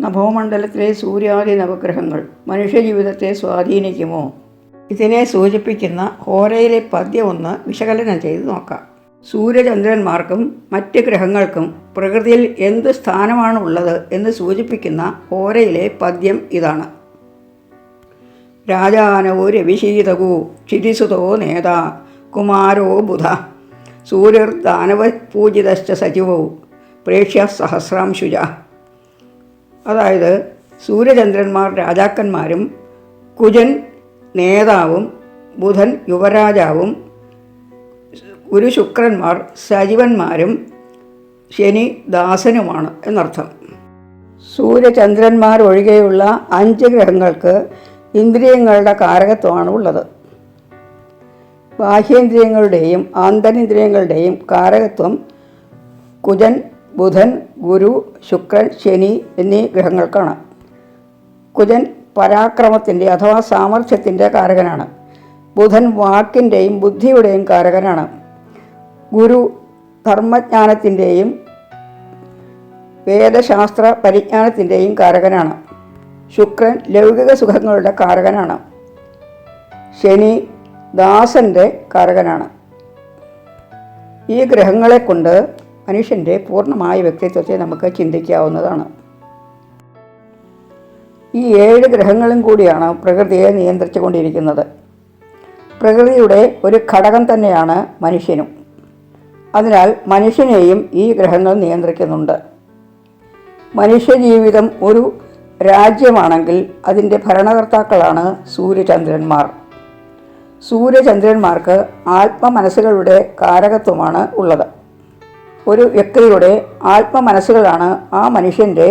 നഭോമണ്ഡലത്തിലെ സൂര്യാദി നവഗ്രഹങ്ങൾ മനുഷ്യജീവിതത്തെ സ്വാധീനിക്കുമോ? ഇതിനെ സൂചിപ്പിക്കുന്ന ഹോരയിലെ പദ്യം ഒന്ന് വിശകലനം ചെയ്ത് നോക്കാം. സൂര്യചന്ദ്രന്മാർക്കും മറ്റ് ഗ്രഹങ്ങൾക്കും പ്രകൃതിയിൽ എന്ത് സ്ഥാനമാണ് ഉള്ളത് എന്ന് സൂചിപ്പിക്കുന്ന ഹോരയിലെ പദ്യം ഇതാണ്. രാജാനവോ രവിശീതകോ ക്ഷിതിസുതോ നേതാ കുമാരോ ബുധ സൂര്യർദാനവ പൂജിതശ്ച സജീവോ പ്രേക്ഷ്യ സഹസ്രാംശുജ. അതായത് സൂര്യചന്ദ്രന്മാർ രാജാക്കന്മാരും കുജൻ നേതാവും ബുധൻ യുവരാജാവും ഗുരു ശുക്രന്മാർ സജീവന്മാരും ശനി ദാസനുമാണ് എന്നർത്ഥം. സൂര്യചന്ദ്രന്മാർ ഒഴികെയുള്ള 5 ഗ്രഹങ്ങൾക്ക് ഇന്ദ്രിയങ്ങളുടെ കാരകത്വമാണ് ഉള്ളത്. ബാഹ്യേന്ദ്രിയങ്ങളുടെയും ആന്തരിന്ദ്രിയങ്ങളുടെയും കാരകത്വം കുജൻ, ബുധൻ, ഗുരു, ശുക്രൻ, ശനി എന്നീ ഗ്രഹങ്ങൾക്കാണ്. കുജൻ പരാക്രമത്തിൻ്റെ അഥവാ സാമർഥ്യത്തിൻ്റെ കാരകനാണ്. ബുധൻ വാക്കിൻ്റെയും ബുദ്ധിയുടെയും കാരകനാണ്. ഗുരു ധർമ്മജ്ഞാനത്തിൻ്റെയും വേദശാസ്ത്ര പരിജ്ഞാനത്തിൻ്റെയും കാരകനാണ്. ശുക്രൻ ലൗകിക സുഖങ്ങളുടെ കാരകനാണ്. ശനി ദാസൻ്റെ കാരകനാണ്. ഈ ഗ്രഹങ്ങളെ കൊണ്ട് മനുഷ്യൻ്റെ പൂർണ്ണമായ വ്യക്തിത്വത്തെ നമുക്ക് ചിന്തിക്കാവുന്നതാണ്. ഈ 7 ഗ്രഹങ്ങളും കൂടിയാണ് പ്രകൃതിയെ നിയന്ത്രിച്ചു കൊണ്ടിരിക്കുന്നത്. പ്രകൃതിയുടെ ഒരു ഘടകം തന്നെയാണ് മനുഷ്യനും. അതിനാൽ മനുഷ്യനെയും ഈ ഗ്രഹങ്ങൾ നിയന്ത്രിക്കുന്നുണ്ട്. മനുഷ്യജീവിതം ഒരു രാജ്യമാണെങ്കിൽ അതിൻ്റെ ഭരണകർത്താക്കളാണ് സൂര്യചന്ദ്രന്മാർ. സൂര്യചന്ദ്രന്മാർക്ക് ആത്മമനസ്സുകളുടെ കാരകത്വമാണ് ഉള്ളത്. ഒരു വ്യക്തിയുടെ ആത്മമനസ്സുകളാണ് ആ മനുഷ്യൻ്റെ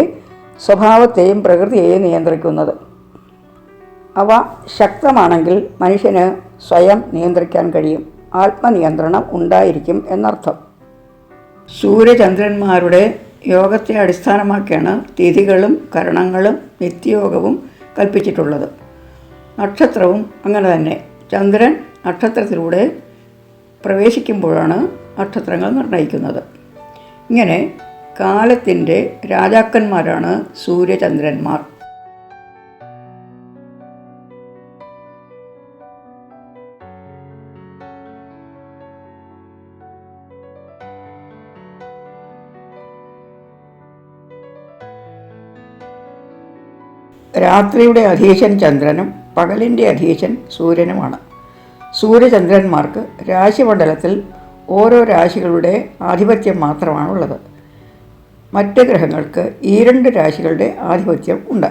സ്വഭാവത്തെയും പ്രകൃതിയെയും നിയന്ത്രിക്കുന്നത്. അവ ശക്തമാണെങ്കിൽ മനുഷ്യന് സ്വയം നിയന്ത്രിക്കാൻ കഴിയും. ആത്മനിയന്ത്രണം ഉണ്ടായിരിക്കും എന്നർത്ഥം. സൂര്യചന്ദ്രന്മാരുടെ യോഗത്തെ അടിസ്ഥാനമാക്കിയാണ് തിഥികളും കരണങ്ങളും നിത്യയോഗവും കൽപ്പിച്ചിട്ടുള്ളത്. നക്ഷത്രവും അങ്ങനെ തന്നെ. ചന്ദ്രൻ നക്ഷത്രത്തിലൂടെ പ്രവേശിക്കുമ്പോഴാണ് നക്ഷത്രങ്ങൾ നിർണ്ണയിക്കുന്നത്. ഇങ്ങനെ കാലത്തിൻ്റെ രാജാക്കന്മാരാണ് സൂര്യചന്ദ്രന്മാർ. രാത്രിയുടെ അധീശൻ ചന്ദ്രനും പകലിൻ്റെ അധീശൻ സൂര്യനുമാണ്. സൂര്യചന്ദ്രന്മാർക്ക് രാശിമണ്ഡലത്തിൽ ഓരോ രാശികളുടെ ആധിപത്യം മാത്രമാണുള്ളത്. മറ്റ് ഗ്രഹങ്ങൾക്ക് ഈ 2 രാശികളുടെ ആധിപത്യം ഉണ്ട്.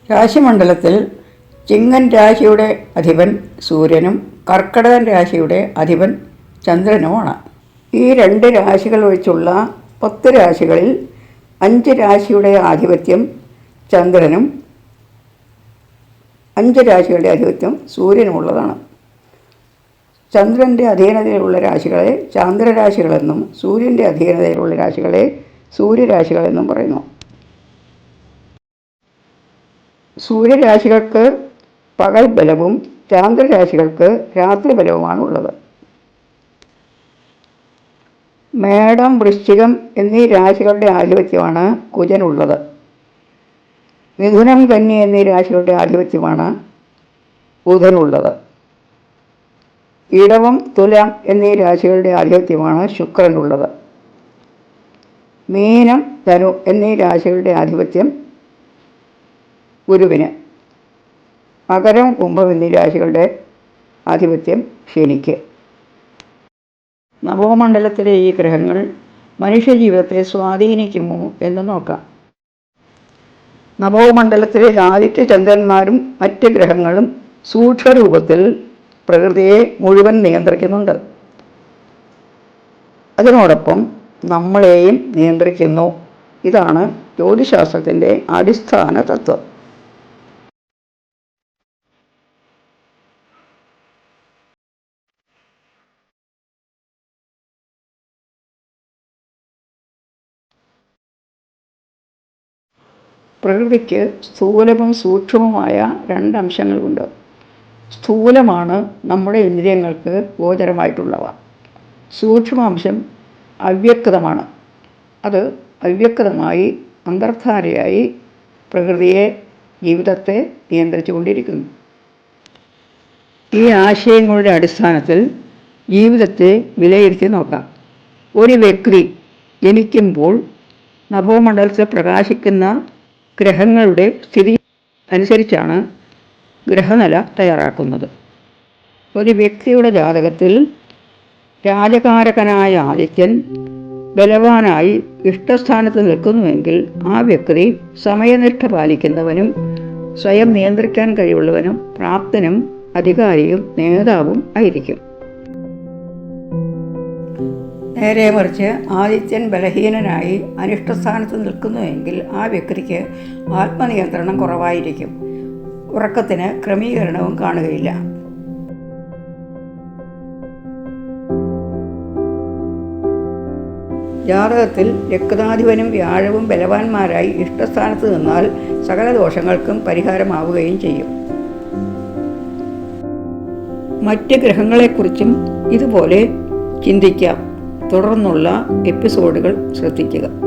രാശിമണ്ഡലത്തിൽ ചിങ്ങൻ രാശിയുടെ അധിപൻ സൂര്യനും കർക്കടകൻ രാശിയുടെ അധിപൻ ചന്ദ്രനുമാണ്. ഈ 2 രാശികൾ ഒഴിച്ചുള്ള 10 രാശികളിൽ 5 രാശിയുടെ ആധിപത്യം ചന്ദ്രനും 5 രാശികളുടെ ആധിപത്യം സൂര്യനുമുള്ളതാണ്. ചന്ദ്രൻ്റെ അധീനതയിലുള്ള രാശികളെ ചാന്ദ്രരാശികളെന്നും സൂര്യൻ്റെ അധീനതയിലുള്ള രാശികളെ സൂര്യരാശികളെന്നും പറയുന്നു. സൂര്യരാശികൾക്ക് പകൽ ബലവും ചാന്ദ്രരാശികൾക്ക് രാത്രി ബലവുമാണ് ഉള്ളത്. മേടം, വൃശ്ചികം എന്നീ രാശികളുടെ ആധിപത്യമാണ് കുജനുള്ളത്. മിഥുനം, കന്നി എന്നീ രാശികളുടെ ആധിപത്യമാണ് ബുധനുള്ളത്. ഇടവം, തുലാം എന്നീ രാശികളുടെ ആധിപത്യമാണ് ശുക്രനുള്ളത്. മീനം, ധനു എന്നീ രാശികളുടെ ആധിപത്യം ഗുരുവിന്. മകരം, കുംഭം എന്നീ രാശികളുടെ ആധിപത്യം ശനിക്ക്. നവമണ്ഡലത്തിലെ ഈ ഗ്രഹങ്ങൾ മനുഷ്യജീവിതത്തെ സ്വാധീനിക്കുമോ എന്ന് നോക്കാം. നവമണ്ഡലത്തിലെ ആദിത്യ ചന്ദ്രന്മാരും മറ്റ് ഗ്രഹങ്ങളും സൂക്ഷ്മരൂപത്തിൽ പ്രകൃതിയെ മുഴുവൻ നിയന്ത്രിക്കുന്നുണ്ട്. അതിനോടൊപ്പം നമ്മളെയും നിയന്ത്രിക്കുന്നു. ഇതാണ് ജ്യോതിശാസ്ത്രത്തിൻ്റെ അടിസ്ഥാന തത്വം. പ്രകൃതിക്ക് സ്ഥൂലവും സൂക്ഷ്മവുമായ 2 അംശങ്ങളുണ്ട്. സ്ഥൂലമാണ് നമ്മുടെ ഇന്ദ്രിയങ്ങൾക്ക് ഗോചരമായിട്ടുള്ളവ. സൂക്ഷ്മാംശം അവ്യക്തമാണ്. അത് അവ്യക്തമായി അന്തർധാരയായി പ്രകൃതിയെ, ജീവിതത്തെ നിയന്ത്രിച്ചുകൊണ്ടിരിക്കുന്നു. ഈ ആശയങ്ങളുടെ അടിസ്ഥാനത്തിൽ ജീവിതത്തെ വിലയിരുത്തി നോക്കാം. ഒരു വ്യക്തി ജനിക്കുമ്പോൾ നഭോമണ്ഡലത്തിൽ പ്രകാശിക്കുന്ന ഗ്രഹങ്ങളുടെ സ്ഥിതി അനുസരിച്ചാണ് ഗ്രഹനില തയ്യാറാക്കുന്നത്. ഒരു വ്യക്തിയുടെ ജാതകത്തിൽ രാജകാരകനായ ആദിത്യൻ ബലവാനായി ഇഷ്ടസ്ഥാനത്ത് നിൽക്കുന്നുവെങ്കിൽ ആ വ്യക്തി സമയനിഷ്ഠ പാലിക്കുന്നവനും സ്വയം നിയന്ത്രിക്കാൻ കഴിവുള്ളവനും പ്രാപ്തനും അധികാരിയും നേതാവും ആയിരിക്കും. നേരെ മറിച്ച് ആദിത്യൻ ബലഹീനനായി അനിഷ്ടസ്ഥാനത്ത് നിൽക്കുന്നുവെങ്കിൽ ആ വ്യക്തിക്ക് ആത്മനിയന്ത്രണം കുറവായിരിക്കും. ഉറക്കത്തിന് ക്രമീകരണവും കാണുകയില്ല. ജാതകത്തിൽ രക്താധിപനും വ്യാഴവും ബലവാന്മാരായി ഇഷ്ടസ്ഥാനത്ത് നിന്നാൽ സകല ദോഷങ്ങൾക്കും പരിഹാരമാവുകയും ചെയ്യും. മറ്റ് ഗ്രഹങ്ങളെക്കുറിച്ചും ഇതുപോലെ ചിന്തിക്കാം. തുടർന്നുള്ള എപ്പിസോഡുകൾ ശ്രദ്ധിക്കുക.